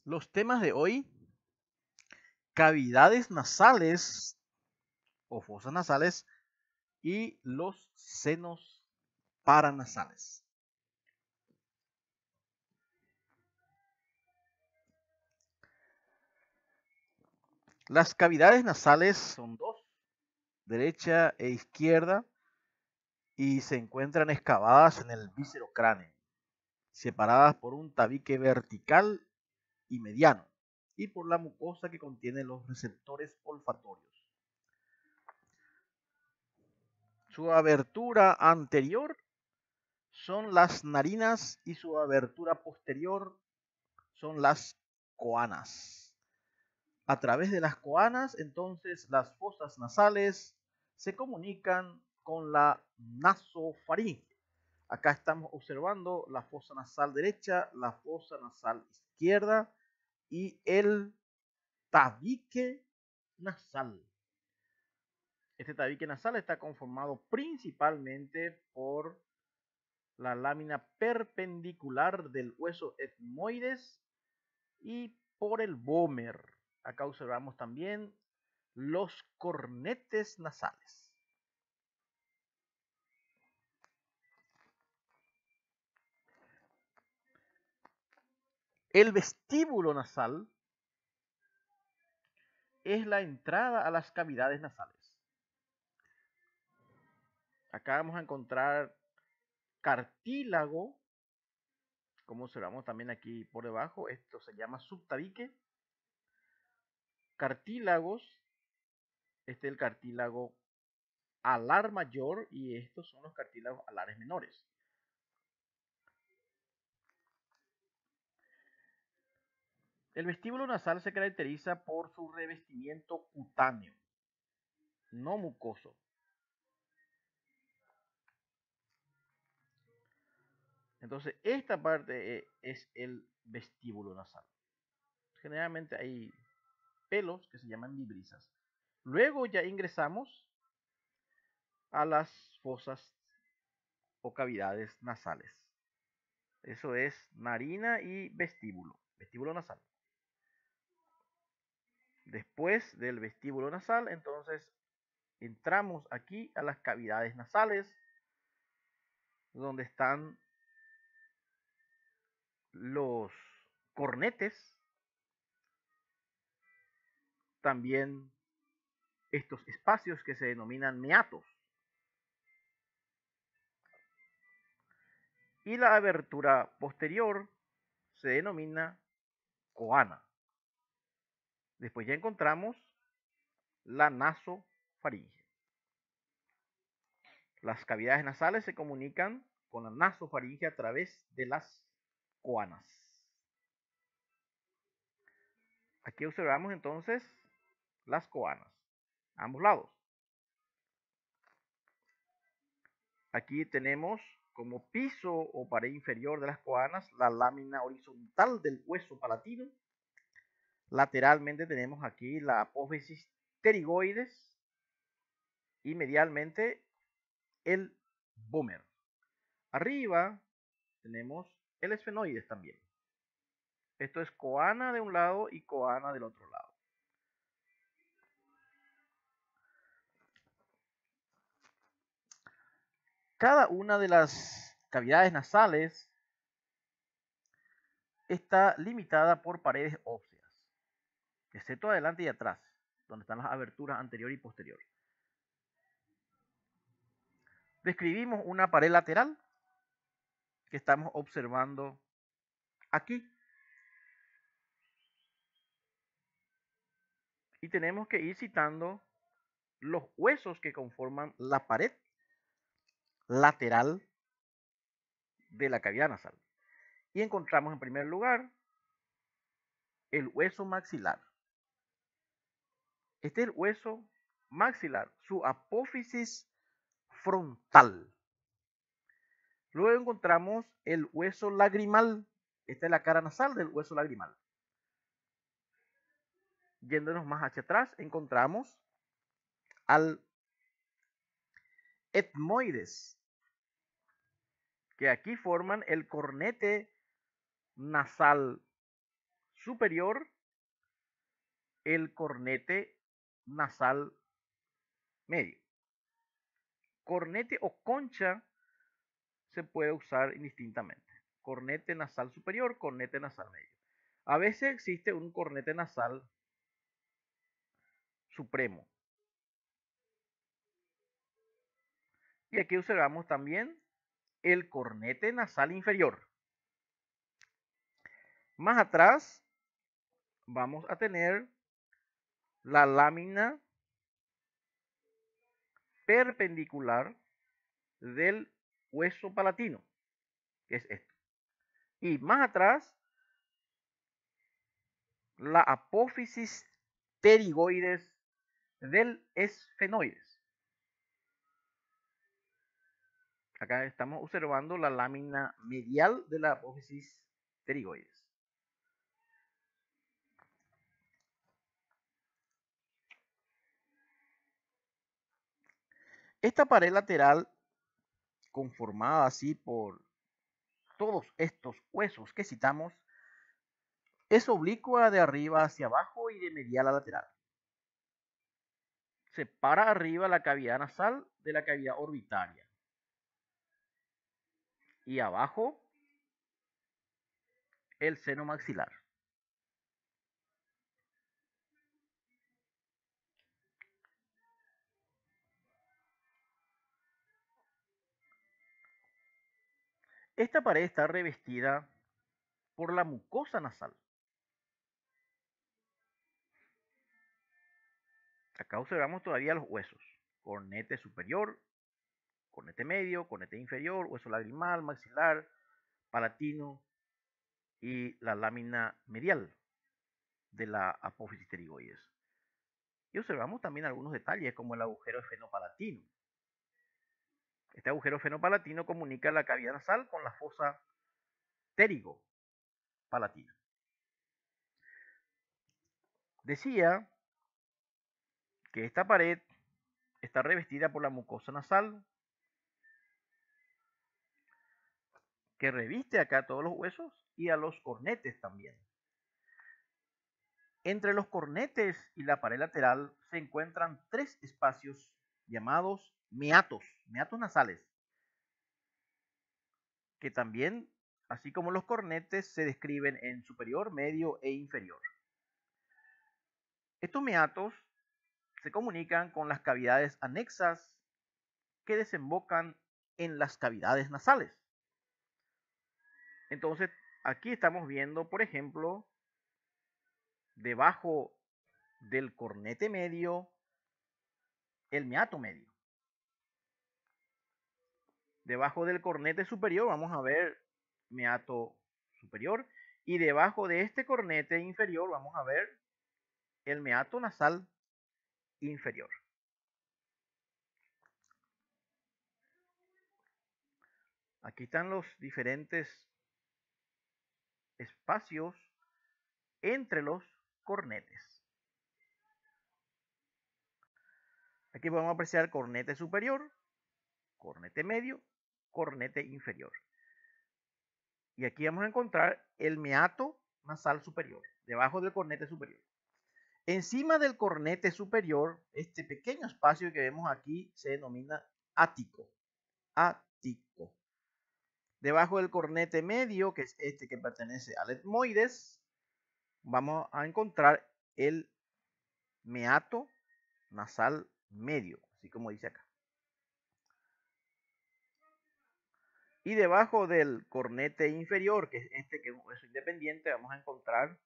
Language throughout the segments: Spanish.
Los temas de hoy: cavidades nasales o fosas nasales y los senos paranasales. Las cavidades nasales son dos, derecha e izquierda, y se encuentran excavadas en el viscerocráneo, separadas por un tabique vertical y mediano, y por la mucosa que contiene los receptores olfatorios. Su abertura anterior son las narinas y su abertura posterior son las coanas. A través de las coanas, entonces, las fosas nasales se comunican con la nasofaringe. Acá estamos observando la fosa nasal derecha, la fosa nasal izquierda y el tabique nasal. Este tabique nasal está conformado principalmente por la lámina perpendicular del hueso etmoides y por el vómer. Acá observamos también los cornetes nasales. El vestíbulo nasal es la entrada a las cavidades nasales. Acá vamos a encontrar cartílago, como observamos también aquí por debajo. Esto se llama subtabique. Cartílagos, este es el cartílago alar mayor y estos son los cartílagos alares menores. El vestíbulo nasal se caracteriza por su revestimiento cutáneo, no mucoso. Entonces, esta parte es el vestíbulo nasal. Generalmente hay pelos que se llaman vibrisas. Luego ya ingresamos a las fosas o cavidades nasales. Eso es narina y vestíbulo, vestíbulo nasal. Después del vestíbulo nasal, entonces entramos aquí a las cavidades nasales, donde están los cornetes, también estos espacios que se denominan meatos, y la abertura posterior se denomina coana. Después ya encontramos la nasofaringe. Las cavidades nasales se comunican con la nasofaringe a través de las coanas. Aquí observamos entonces las coanas, a ambos lados. Aquí tenemos como piso o pared inferior de las coanas la lámina horizontal del hueso palatino. Lateralmente tenemos aquí la apófisis pterigoides y medialmente el vómer. Arriba tenemos el esfenoides también. Esto es coana de un lado y coana del otro lado. Cada una de las cavidades nasales está limitada por paredes óseas, excepto adelante y atrás, donde están las aberturas anterior y posterior. Describimos una pared lateral que estamos observando aquí. Y tenemos que ir citando los huesos que conforman la pared lateral de la cavidad nasal. Y encontramos en primer lugar el hueso maxilar. Este es el hueso maxilar, su apófisis frontal. Luego encontramos el hueso lagrimal. Esta es la cara nasal del hueso lagrimal. Yéndonos más hacia atrás, encontramos al etmoides, que aquí forman el cornete nasal superior, el cornete nasal medio. Cornete o concha se puede usar indistintamente. Cornete nasal superior, cornete nasal medio. A veces existe un cornete nasal supremo. Y aquí observamos también el cornete nasal inferior. Más atrás vamos a tener la lámina perpendicular del hueso palatino, que es esto. Y más atrás, la apófisis pterigoides del esfenoides. Acá estamos observando la lámina medial de la apófisis pterigoides. Esta pared lateral, conformada así por todos estos huesos que citamos, es oblicua de arriba hacia abajo y de medial a lateral. Separa arriba la cavidad nasal de la cavidad orbitaria. Y abajo el seno maxilar. Esta pared está revestida por la mucosa nasal. Acá observamos todavía los huesos. Cornete superior, cornete medio, cornete inferior, hueso lagrimal, maxilar, palatino y la lámina medial de la apófisis pterigoides. Y observamos también algunos detalles como el agujero fenopalatino. Este agujero fenopalatino comunica la cavidad nasal con la fosa pterigopalatina. Decía que esta pared está revestida por la mucosa nasal, que reviste acá todos los huesos y a los cornetes también. Entre los cornetes y la pared lateral se encuentran tres espacios llamados meatos nasales, que también, así como los cornetes, se describen en superior, medio e inferior. Estos meatos se comunican con las cavidades anexas que desembocan en las cavidades nasales. Entonces, aquí estamos viendo, por ejemplo, debajo del cornete medio, el meato medio. Debajo del cornete superior vamos a ver meato superior y debajo de este cornete inferior vamos a ver el meato nasal inferior. Aquí están los diferentes espacios entre los cornetes. Aquí podemos apreciar cornete superior, cornete medio, cornete inferior. Y aquí vamos a encontrar el meato nasal superior, debajo del cornete superior. Encima del cornete superior, este pequeño espacio que vemos aquí se denomina ático. Ático. Debajo del cornete medio, que es este que pertenece al etmoides, vamos a encontrar el meato nasal medio, así como dice acá. Y debajo del cornete inferior, que es este que es un hueso independiente, vamos a encontrar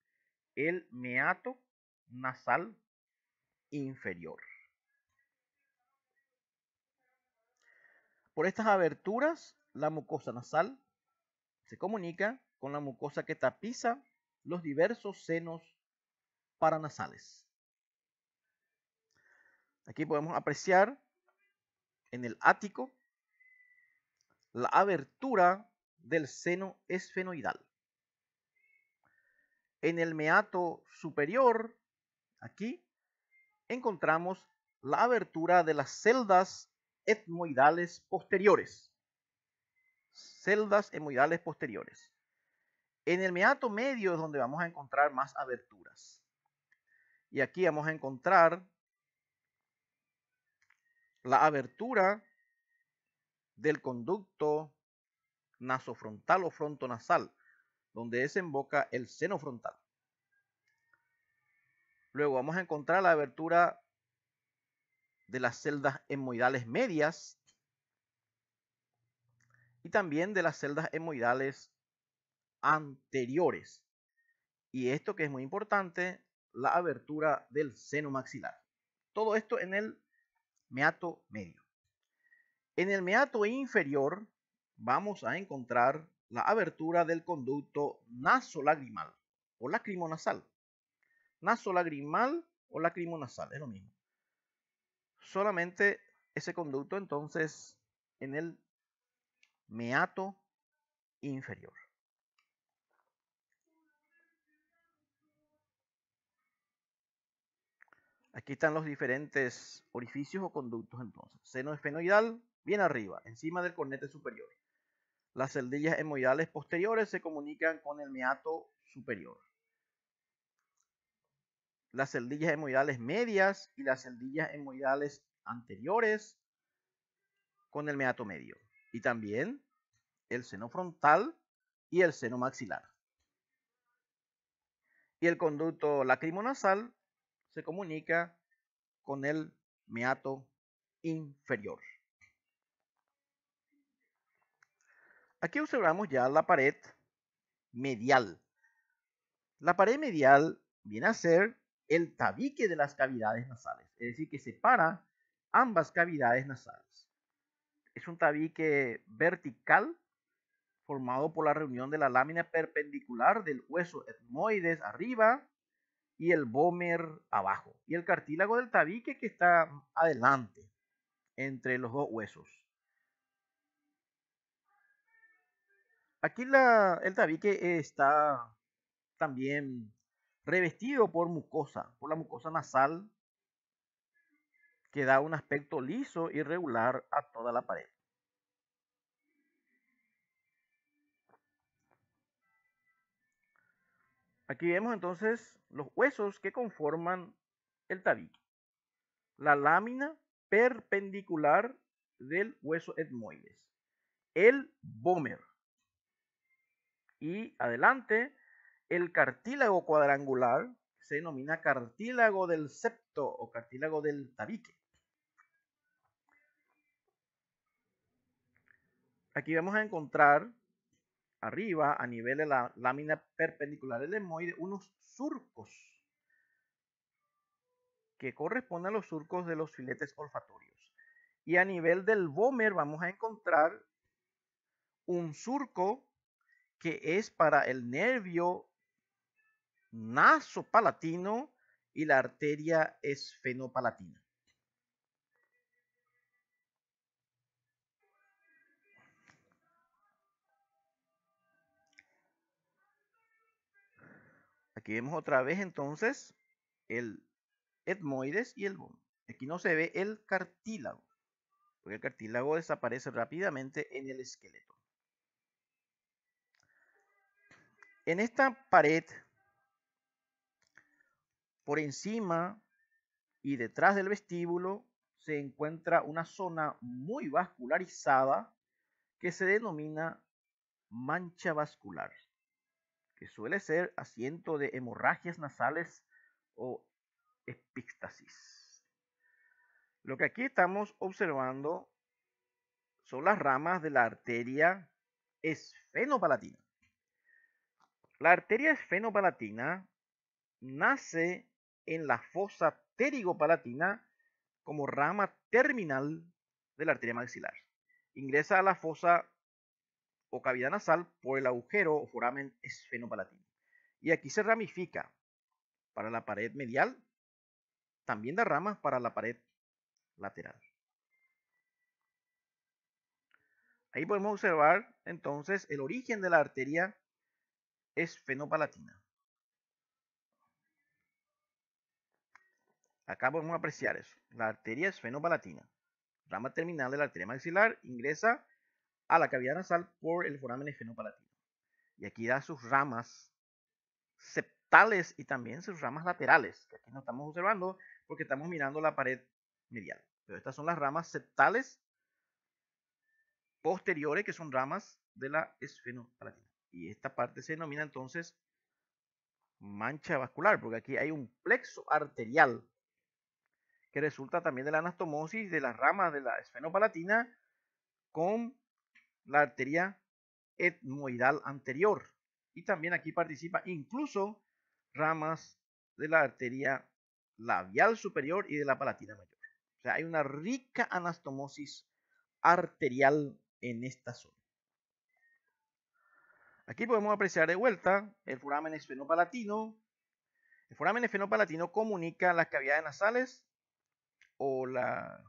el meato nasal inferior. Por estas aberturas, la mucosa nasal se comunica con la mucosa que tapiza los diversos senos paranasales. Aquí podemos apreciar en el ático la abertura del seno esfenoidal. En el meato superior, aquí, encontramos la abertura de las celdas etmoidales posteriores. Celdas etmoidales posteriores. En el meato medio es donde vamos a encontrar más aberturas. Y aquí vamos a encontrar la abertura del conducto nasofrontal o frontonasal, donde desemboca el seno frontal. Luego vamos a encontrar la abertura de las celdas etmoidales medias y también de las celdas etmoidales anteriores. Y esto que es muy importante, la abertura del seno maxilar. Todo esto en el meato medio. En el meato inferior vamos a encontrar la abertura del conducto nasolagrimal o lacrimonasal. Nasolagrimal o lacrimonasal, es lo mismo. Solamente ese conducto entonces en el meato inferior. Aquí están los diferentes orificios o conductos entonces. Seno esfenoidal, bien arriba, encima del cornete superior. Las celdillas etmoidales posteriores se comunican con el meato superior. Las celdillas etmoidales medias y las celdillas etmoidales anteriores con el meato medio. Y también el seno frontal y el seno maxilar. Y el conducto lacrimonasal se comunica con el meato inferior. Aquí observamos ya la pared medial. La pared medial viene a ser el tabique de las cavidades nasales, es decir, que separa ambas cavidades nasales. Es un tabique vertical formado por la reunión de la lámina perpendicular del hueso etmoides arriba y el vómer abajo, y el cartílago del tabique que está adelante entre los dos huesos. Aquí el tabique está también revestido por mucosa, por la mucosa nasal, que da un aspecto liso y regular a toda la pared. Aquí vemos entonces los huesos que conforman el tabique. La lámina perpendicular del hueso etmoides, el vómer, y adelante el cartílago cuadrangular, se denomina cartílago del septo o cartílago del tabique. Aquí vamos a encontrar arriba, a nivel de la lámina perpendicular del etmoide, unos surcos que corresponden a los surcos de los filetes olfatorios. Y a nivel del vómer vamos a encontrar un surco que es para el nervio nasopalatino y la arteria esfenopalatina. Aquí vemos otra vez entonces el etmoides y el vómer. Aquí no se ve el cartílago, porque el cartílago desaparece rápidamente en el esqueleto. En esta pared, por encima y detrás del vestíbulo, se encuentra una zona muy vascularizada que se denomina mancha vascular, que suele ser asiento de hemorragias nasales o epíctasis. Lo que aquí estamos observando son las ramas de la arteria esfenopalatina. La arteria esfenopalatina nace en la fosa pterigopalatina como rama terminal de la arteria maxilar. Ingresa a la fosa o cavidad nasal por el agujero o foramen esfenopalatino. Y aquí se ramifica para la pared medial, también da ramas para la pared lateral. Ahí podemos observar entonces el origen de la arteria esfenopalatina. Acá podemos apreciar eso. La arteria esfenopalatina, rama terminal de la arteria maxilar, ingresa a la cavidad nasal por el foramen esfenopalatino. Y aquí da sus ramas septales y también sus ramas laterales, que aquí no estamos observando porque estamos mirando la pared medial. Pero estas son las ramas septales posteriores, que son ramas de la esfenopalatina. Y esta parte se denomina entonces mancha vascular, porque aquí hay un plexo arterial que resulta también de la anastomosis de las ramas de la esfenopalatina con la arteria etmoidal anterior. Y también aquí participa incluso ramas de la arteria labial superior y de la palatina mayor. O sea, hay una rica anastomosis arterial en esta zona. Aquí podemos apreciar de vuelta el foramen esfenopalatino. El foramen esfenopalatino comunica las cavidades nasales o la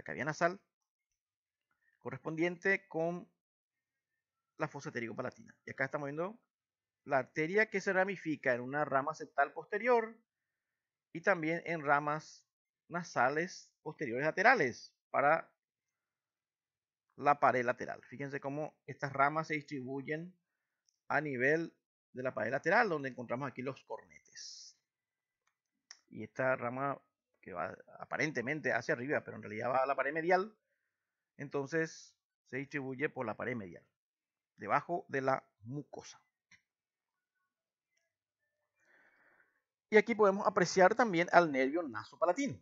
cavidad nasal correspondiente con la fosa pterigo-palatina. Y acá estamos viendo la arteria que se ramifica en una rama septal posterior y también en ramas nasales posteriores laterales para la pared lateral. Fíjense cómo estas ramas se distribuyen a nivel de la pared lateral, donde encontramos aquí los cornetes. Y esta rama que va aparentemente hacia arriba, pero en realidad va a la pared medial, entonces se distribuye por la pared medial, debajo de la mucosa. Y aquí podemos apreciar también al nervio nasopalatino.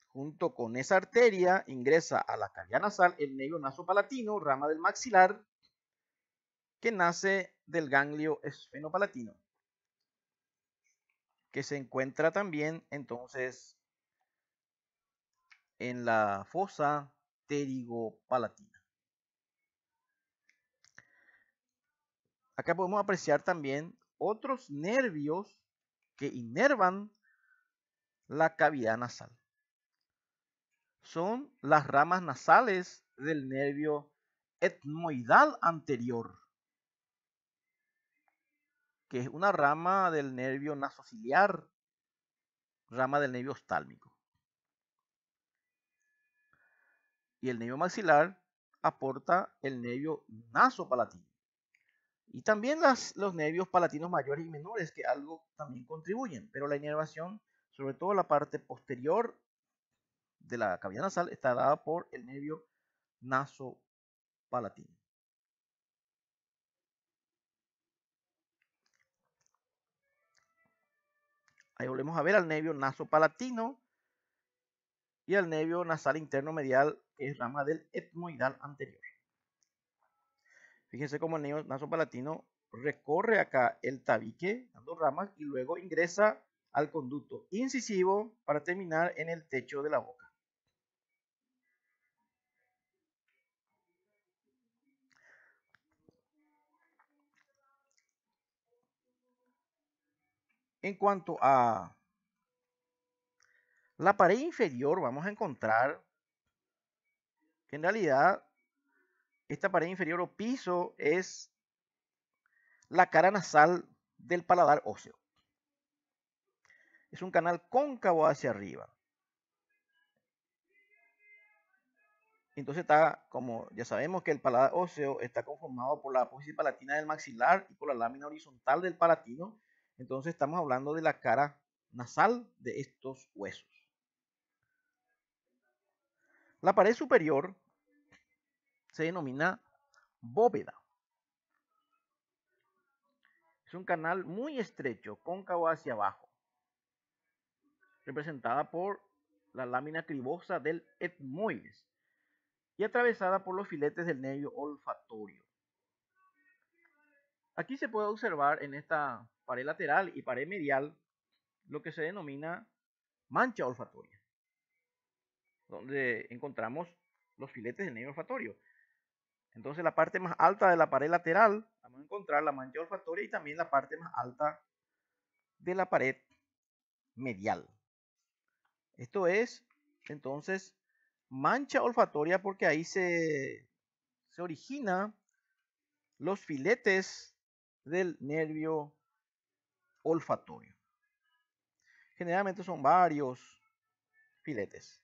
Junto con esa arteria ingresa a la cavidad nasal el nervio nasopalatino, rama del maxilar, que nace del ganglio esfenopalatino, que se encuentra también entonces en la fosa pterigopalatina. Acá podemos apreciar también otros nervios que inervan la cavidad nasal. Son las ramas nasales del nervio etmoidal anterior, que es una rama del nervio nasociliar, rama del nervio oftálmico. Y el nervio maxilar aporta el nervio nasopalatino. Y también los nervios palatinos mayores y menores, que algo también contribuyen, pero la inervación, sobre todo la parte posterior de la cavidad nasal, está dada por el nervio nasopalatino. Ahí volvemos a ver al nervio nasopalatino y al nervio nasal interno medial, que es rama del etmoidal anterior. Fíjense cómo el nervio nasopalatino recorre acá el tabique, dando ramas, y luego ingresa al conducto incisivo para terminar en el techo de la boca. En cuanto a la pared inferior, vamos a encontrar que en realidad esta pared inferior o piso es la cara nasal del paladar óseo. Es un canal cóncavo hacia arriba. Entonces está, como ya sabemos que el paladar óseo está conformado por la apófisis palatina del maxilar y por la lámina horizontal del palatino. Entonces estamos hablando de la cara nasal de estos huesos. La pared superior se denomina bóveda. Es un canal muy estrecho, cóncavo hacia abajo, representada por la lámina cribosa del etmoides y atravesada por los filetes del nervio olfatorio. Aquí se puede observar en esta pared lateral y pared medial lo que se denomina mancha olfatoria, donde encontramos los filetes del nervio olfatorio. Entonces la parte más alta de la pared lateral vamos a encontrar la mancha olfatoria y también la parte más alta de la pared medial. Esto es entonces mancha olfatoria porque ahí se origina los filetes del nervio olfatorio. Generalmente son varios filetes.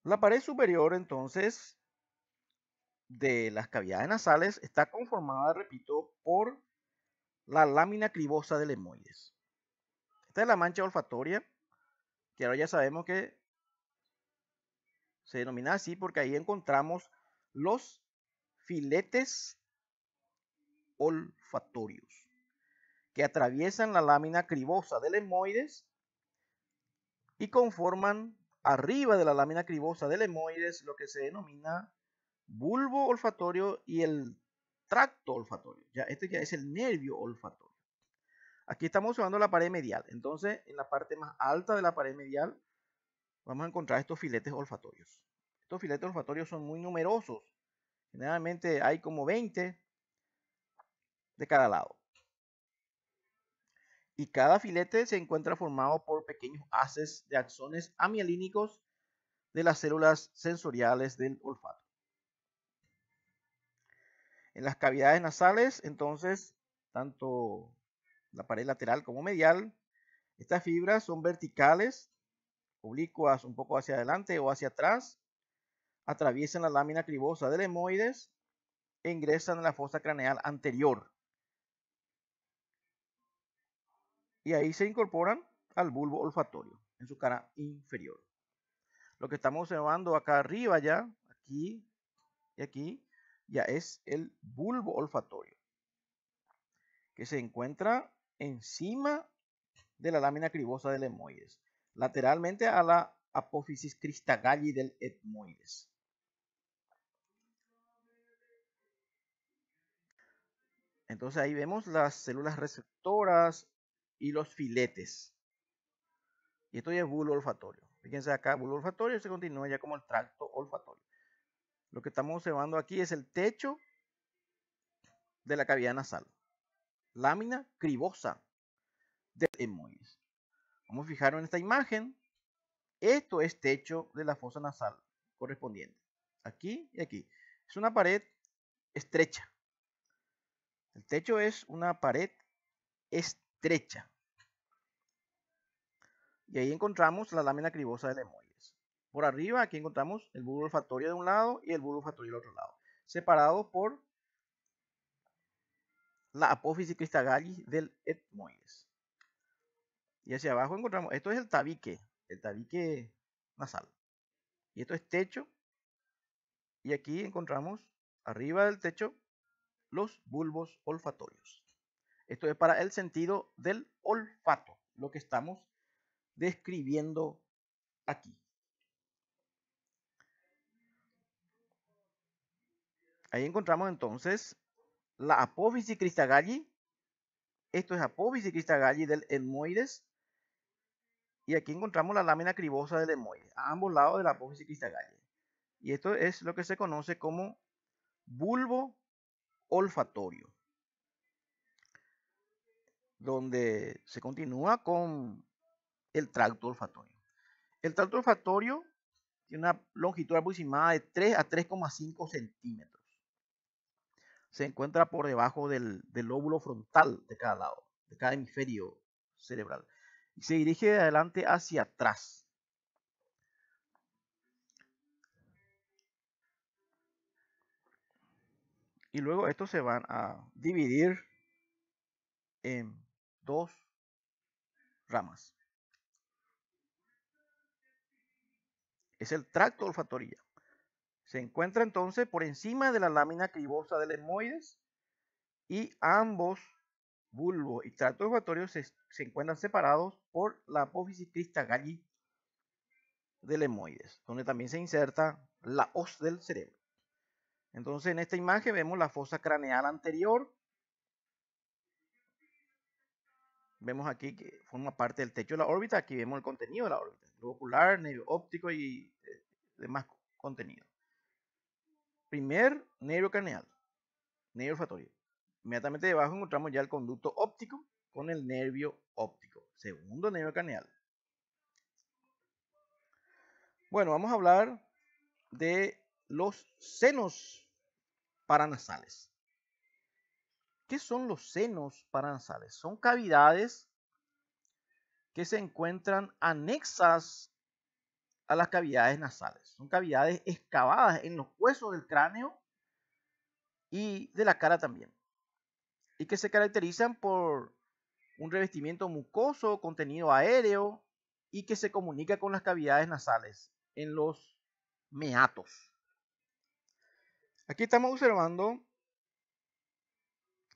La pared superior, entonces, de las cavidades nasales está conformada, repito, por la lámina cribosa del etmoides. Esta es la mancha olfatoria, que ahora ya sabemos que se denomina así porque ahí encontramos los filetes olfatorios que atraviesan la lámina cribosa del etmoides y conforman arriba de la lámina cribosa del etmoides lo que se denomina bulbo olfatorio y el tracto olfatorio. Ya, este ya es el nervio olfatorio. Aquí estamos observando la pared medial. Entonces, en la parte más alta de la pared medial vamos a encontrar estos filetes olfatorios. Estos filetes olfatorios son muy numerosos. Generalmente hay como 20 de cada lado. Y cada filete se encuentra formado por pequeños haces de axones amialínicos de las células sensoriales del olfato. En las cavidades nasales, entonces, tanto la pared lateral como medial, estas fibras son verticales, oblicuas un poco hacia adelante o hacia atrás, atraviesan la lámina cribosa del etmoides e ingresan en la fosa craneal anterior. Y ahí se incorporan al bulbo olfatorio en su cara inferior. Lo que estamos observando acá arriba ya, aquí y aquí, ya es el bulbo olfatorio, que se encuentra encima de la lámina cribosa del etmoides, lateralmente a la apófisis cristagalli del etmoides. Entonces ahí vemos las células receptoras y los filetes. Y esto ya es bulbo olfatorio. Fíjense acá, bulbo olfatorio se continúa ya como el tracto olfatorio. Lo que estamos observando aquí es el techo de la cavidad nasal. Lámina cribosa del etmoides. Vamos a fijarnos en esta imagen. Esto es techo de la fosa nasal correspondiente. Aquí y aquí. Es una pared estrecha. El techo es una pared estrecha. Y ahí encontramos la lámina cribosa del etmoides. Por arriba aquí encontramos el bulbo olfatorio de un lado y el bulbo olfatorio del otro lado, separados por la apófisis cristagalli del etmoides. Y hacia abajo encontramos, esto es el tabique nasal. Y esto es techo. Y aquí encontramos arriba del techo los bulbos olfatorios. Esto es para el sentido del olfato, lo que estamos describiendo aquí. Ahí encontramos entonces la apófisis cristagalli. Esto es apófisis cristagalli del etmoides. Y aquí encontramos la lámina cribosa del etmoides, a ambos lados de la apófisis cristagalli. Y esto es lo que se conoce como bulbo olfatorio, donde se continúa con el tracto olfatorio. El tracto olfatorio tiene una longitud aproximada de 3 a 3,5 centímetros. Se encuentra por debajo del lóbulo frontal de cada lado, de cada hemisferio cerebral. Y se dirige de adelante hacia atrás. Y luego estos se van a dividir en dos ramas. Es el tracto olfatorio. Se encuentra entonces por encima de la lámina cribosa del etmoides y ambos bulbo y tracto olfatorio se encuentran separados por la apófisis cristagalli del etmoides, donde también se inserta la hoz del cerebro. Entonces en esta imagen vemos la fosa craneal anterior. Vemos aquí que forma parte del techo de la órbita. Aquí vemos el contenido de la órbita. Globo ocular, nervio óptico y demás contenido. Primer nervio craneal, nervio olfatorio. Inmediatamente debajo encontramos ya el conducto óptico con el nervio óptico. Segundo nervio craneal. Bueno, vamos a hablar de los senos paranasales. ¿Qué son los senos paranasales? Son cavidades que se encuentran anexas a las cavidades nasales. Son cavidades excavadas en los huesos del cráneo y de la cara también, y que se caracterizan por un revestimiento mucoso, contenido aéreo, y que se comunica con las cavidades nasales en los meatos. Aquí estamos observando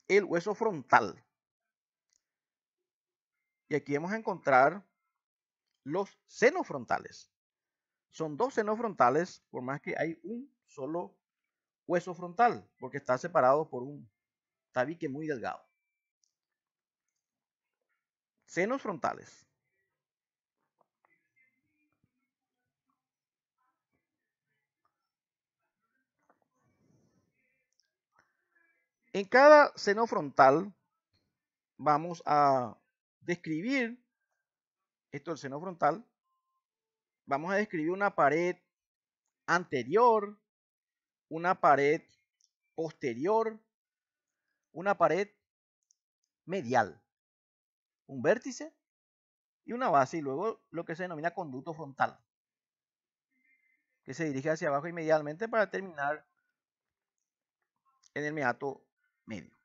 el hueso frontal. Y aquí vamos a encontrar los senos frontales. Son dos senos frontales, por más que hay un solo hueso frontal, porque está separado por un tabique muy delgado. Senos frontales. En cada seno frontal vamos a describir, esto es el seno frontal, vamos a describir una pared anterior, una pared posterior, una pared medial, un vértice y una base, y luego lo que se denomina conducto frontal, que se dirige hacia abajo y medialmente para terminar en el meato medio.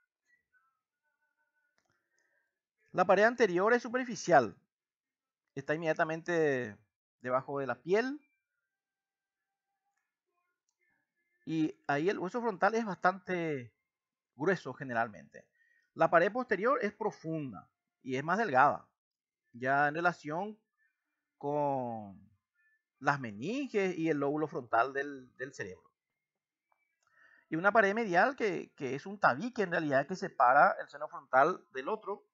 La pared anterior es superficial, está inmediatamente debajo de la piel, y ahí el hueso frontal es bastante grueso generalmente. La pared posterior es profunda y es más delgada, ya en relación con las meninges y el lóbulo frontal del cerebro. Y una pared medial que es un tabique en realidad que separa el seno frontal del otro,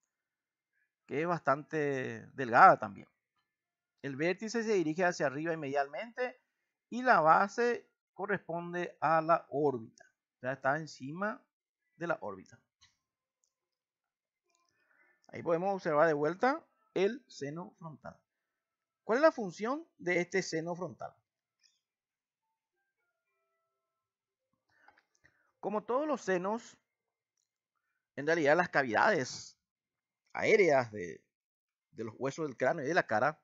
que es bastante delgada también. El vértice se dirige hacia arriba y medialmente, y la base corresponde a la órbita. O sea, está encima de la órbita. Ahí podemos observar de vuelta el seno frontal. ¿Cuál es la función de este seno frontal? Como todos los senos, en realidad las cavidades aéreas de los huesos del cráneo y de la cara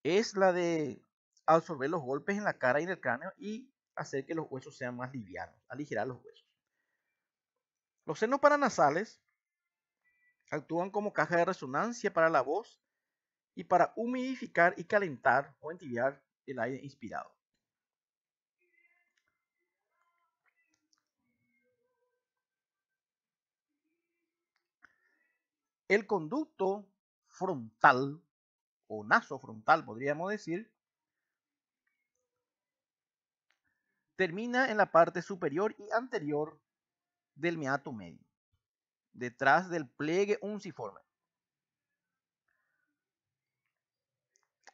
es la de absorber los golpes en la cara y en el cráneo y hacer que los huesos sean más livianos, aligerar los huesos. Los senos paranasales actúan como caja de resonancia para la voz y para humidificar y calentar o entibiar el aire inspirado. El conducto frontal o nasofrontal, podríamos decir, termina en la parte superior y anterior del meato medio, detrás del pliegue unciforme.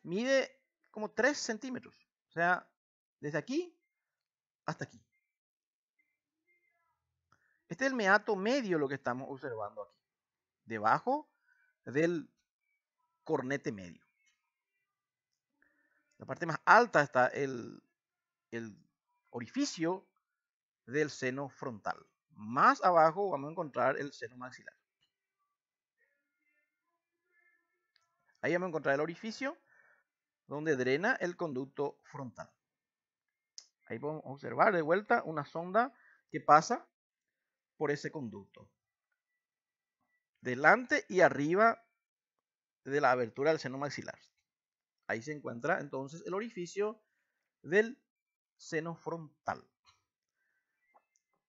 Mide como 3 centímetros, o sea, desde aquí hasta aquí. Este es el meato medio, lo que estamos observando aquí, debajo del cornete medio. La parte más alta está el orificio del seno frontal. Más abajo vamos a encontrar el seno maxilar. Ahí vamos a encontrar el orificio donde drena el conducto frontal. Ahí podemos observar de vuelta una sonda que pasa por ese conducto. Delante y arriba de la abertura del seno maxilar. Ahí se encuentra entonces el orificio del seno frontal.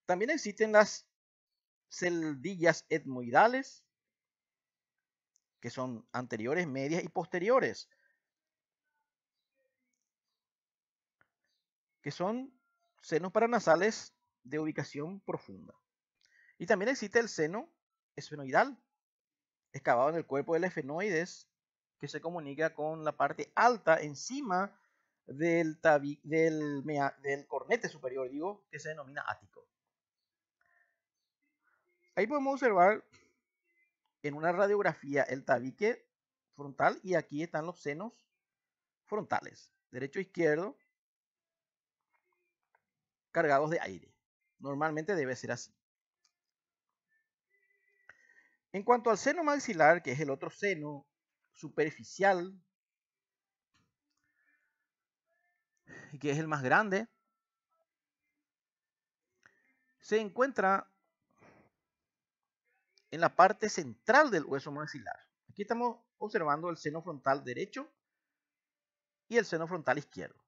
También existen las celdillas etmoidales, que son anteriores, medias y posteriores, que son senos paranasales de ubicación profunda. Y también existe el seno esfenoidal, excavado en el cuerpo del esfenoides, que se comunica con la parte alta encima del cornete superior, digo, que se denomina ático. Ahí podemos observar en una radiografía el tabique frontal, y aquí están los senos frontales, derecho e izquierdo, cargados de aire. Normalmente debe ser así. En cuanto al seno maxilar, que es el otro seno superficial, que es el más grande, se encuentra en la parte central del hueso maxilar. Aquí estamos observando el seno frontal derecho y el seno frontal izquierdo.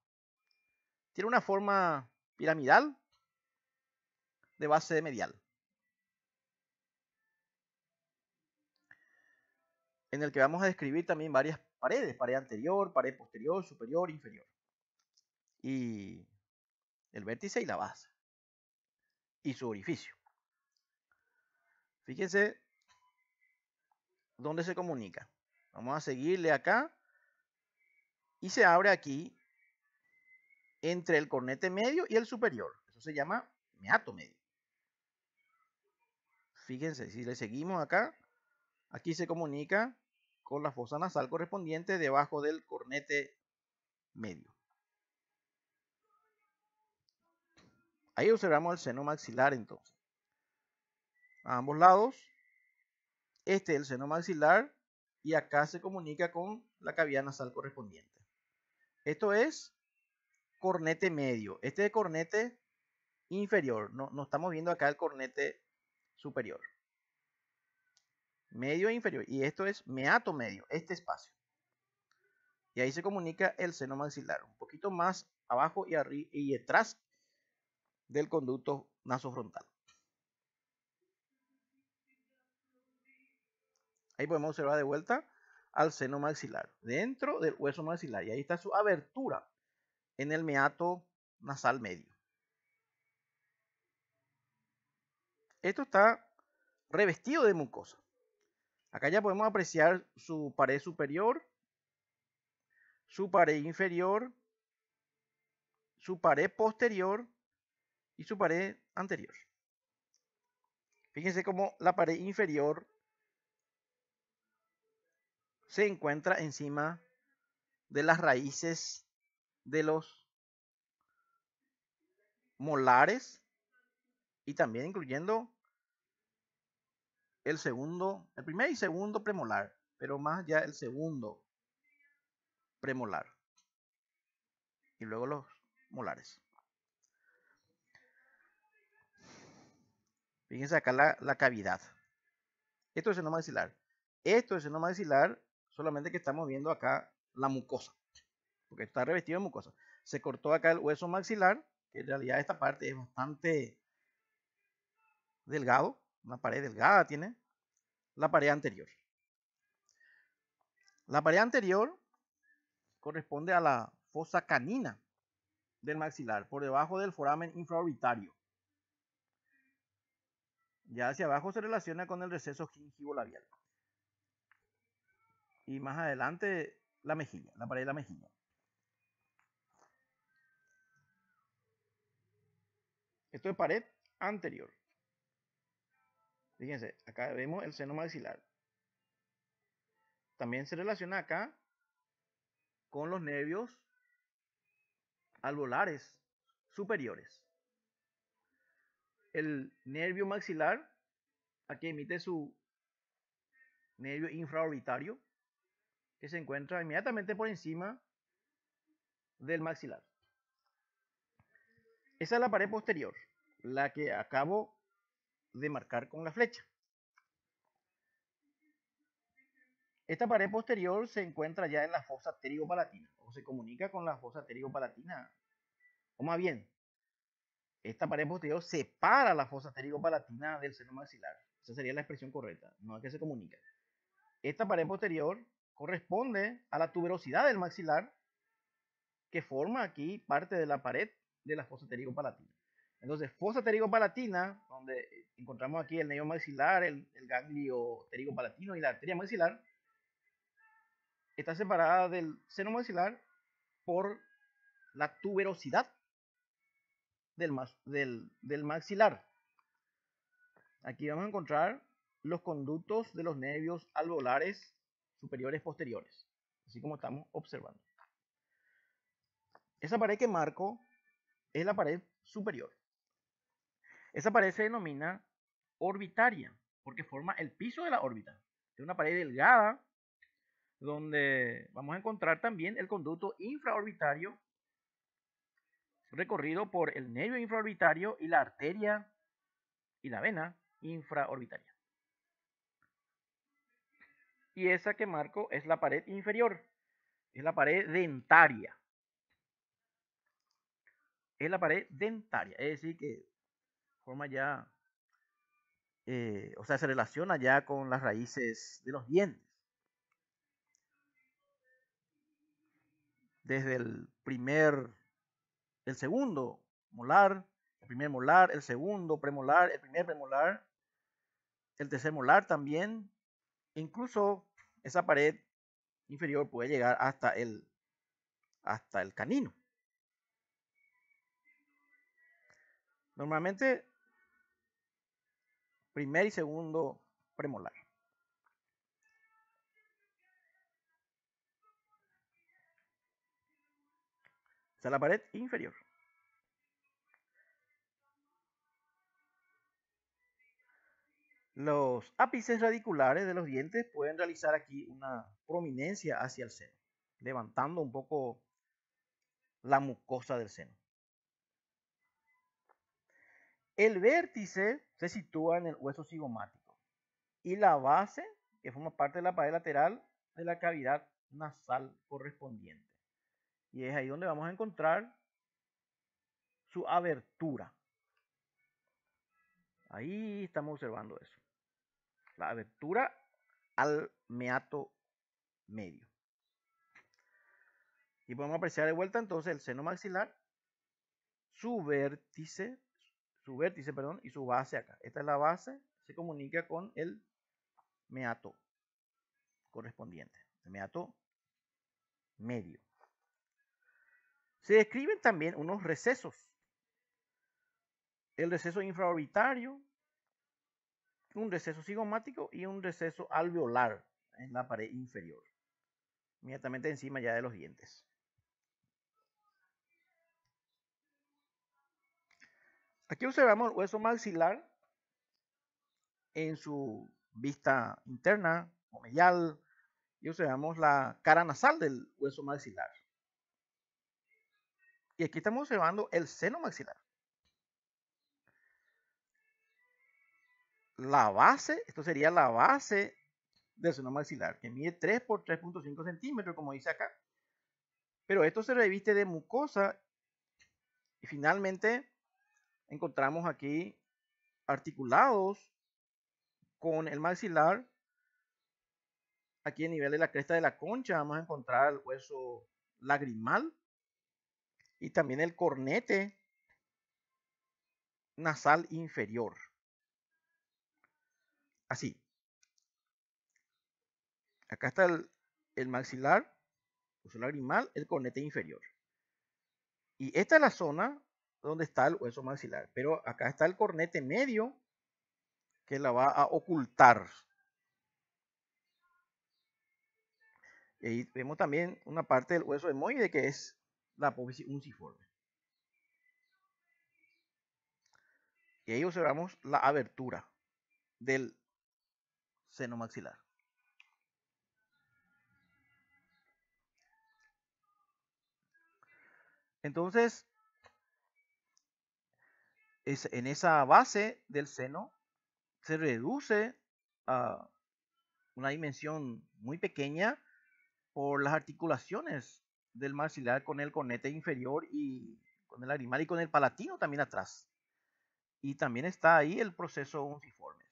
Tiene una forma piramidal de base medial, en el que vamos a describir también varias paredes, pared anterior, pared posterior, superior, inferior, y el vértice y la base, y su orificio. Fíjense dónde se comunica. Vamos a seguirle acá, y se abre aquí entre el cornete medio y el superior. Eso se llama meato medio. Fíjense, si le seguimos acá, aquí se comunica con la fosa nasal correspondiente debajo del cornete medio. Ahí observamos el seno maxilar entonces. A ambos lados, este es el seno maxilar y acá se comunica con la cavidad nasal correspondiente. Esto es cornete medio. Este es cornete inferior. No estamos viendo acá el cornete superior. Medio e inferior. Y esto es meato medio, este espacio. Y ahí se comunica el seno maxilar, un poquito más abajo y arriba y detrás del conducto nasofrontal. Ahí podemos observar de vuelta al seno maxilar, dentro del hueso maxilar. Y ahí está su abertura en el meato nasal medio. Esto está revestido de mucosa. Acá ya podemos apreciar su pared superior, su pared inferior, su pared posterior y su pared anterior. Fíjense cómo la pared inferior se encuentra encima de las raíces de los molares y también incluyendo el primer y segundo premolar, pero más ya el segundo premolar y luego los molares. Fíjense acá la cavidad. Esto es el seno maxilar. Esto es el seno maxilar, solamente que estamos viendo acá la mucosa, porque está revestido de mucosa. Se cortó acá el hueso maxilar, que en realidad esta parte es bastante delgado, una pared delgada tiene la pared anterior. La pared anterior corresponde a la fosa canina del maxilar, por debajo del foramen infraorbitario. Ya hacia abajo se relaciona con el receso gingivolabial. Y más adelante la mejilla, la pared de la mejilla. Esto es pared anterior. Fíjense, acá vemos el seno maxilar. También se relaciona acá con los nervios alveolares superiores. El nervio maxilar, aquí emite su nervio infraorbitario, que se encuentra inmediatamente por encima del maxilar. Esa es la pared posterior, la que acabo de marcar con la flecha. Esta pared posterior se encuentra ya en la fosa pterigopalatina, o se comunica con la fosa pterigopalatina, o más bien, esta pared posterior separa la fosa pterigopalatina del seno maxilar. Esa sería la expresión correcta, no es que se comunica. Esta pared posterior corresponde a la tuberosidad del maxilar, que forma aquí parte de la pared de la fosa pterigopalatina. Entonces, fosa pterigopalatina, donde encontramos aquí el nervio maxilar, el ganglio pterigopalatino y la arteria maxilar, está separada del seno maxilar por la tuberosidad del maxilar. Aquí vamos a encontrar los conductos de los nervios alveolares superiores posteriores, así como estamos observando. Esa pared que marco es la pared superior. Esa pared se denomina orbitaria porque forma el piso de la órbita. Es una pared delgada donde vamos a encontrar también el conducto infraorbitario recorrido por el nervio infraorbitario y la arteria y la vena infraorbitaria. Y esa que marco es la pared inferior, es la pared dentaria. Es la pared dentaria, es decir, que forma ya, o sea, se relaciona ya con las raíces de los dientes. Desde el segundo molar, el primer molar, el segundo premolar, el primer premolar, el tercer molar también. Incluso esa pared inferior puede llegar hasta el canino. Normalmente, primer y segundo premolar. O sea, la pared inferior. Los ápices radiculares de los dientes pueden realizar aquí una prominencia hacia el seno, levantando un poco la mucosa del seno. El vértice se sitúa en el hueso cigomático y la base, que forma parte de la pared lateral de la cavidad nasal correspondiente. Y es ahí donde vamos a encontrar su abertura. Ahí estamos observando eso. La abertura al meato medio. Y podemos apreciar de vuelta entonces el seno maxilar, su vértice, y su base acá. Esta es la base, se comunica con el meato correspondiente, el meato medio. Se describen también unos recesos. El receso infraorbitario, un receso cigomático y un receso alveolar en la pared inferior, inmediatamente encima ya de los dientes. Aquí observamos el hueso maxilar en su vista interna o medial y observamos la cara nasal del hueso maxilar. Y aquí estamos observando el seno maxilar. La base, esto sería la base del seno maxilar, que mide 3 por 3.5 centímetros, como dice acá. Pero esto se reviste de mucosa y finalmente encontramos aquí articulados con el maxilar. Aquí a nivel de la cresta de la concha vamos a encontrar el hueso lagrimal y también el cornete nasal inferior. Así. Acá está el maxilar, hueso lagrimal, el cornete inferior. Y esta es la zona donde está el hueso maxilar. Pero acá está el cornete medio que la va a ocultar. Y ahí vemos también una parte del hueso etmoide que es la apófisis unciforme. Y ahí observamos la abertura del seno maxilar. Entonces, en esa base del seno se reduce a una dimensión muy pequeña por las articulaciones del maxilar con el cornete inferior y con el lagrimal y con el palatino también atrás. Y también está ahí el proceso unciformes.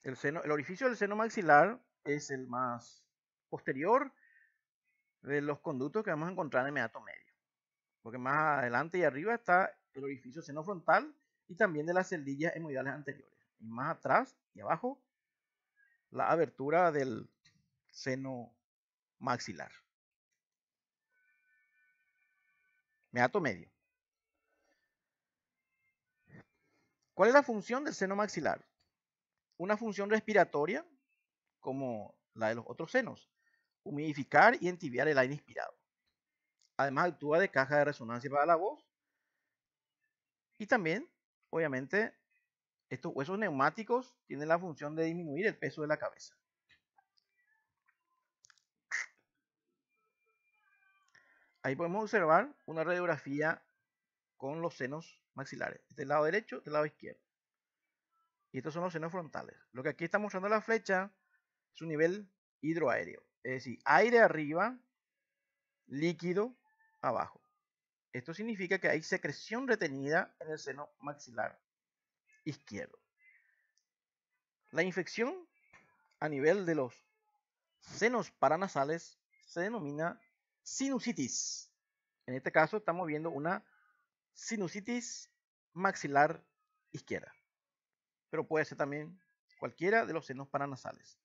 El orificio del seno maxilar es el más posterior de los conductos que vamos a encontrar en el meato medio. Porque más adelante y arriba está el orificio senofrontal y también de las celdillas hemoidales anteriores. Y más atrás y abajo, la abertura del seno maxilar. Meato medio. ¿Cuál es la función del seno maxilar? Una función respiratoria, como la de los otros senos, humidificar y entibiar el aire inspirado. Además actúa de caja de resonancia para la voz y también, obviamente, estos huesos neumáticos tienen la función de disminuir el peso de la cabeza. Ahí podemos observar una radiografía con los senos maxilares, del lado derecho, del lado izquierdo. Y estos son los senos frontales. Lo que aquí está mostrando la flecha es un nivel hidroaéreo, es decir, aire arriba, líquido abajo. Esto significa que hay secreción retenida en el seno maxilar izquierdo. La infección a nivel de los senos paranasales se denomina sinusitis. En este caso estamos viendo una sinusitis maxilar izquierda, pero puede ser también cualquiera de los senos paranasales.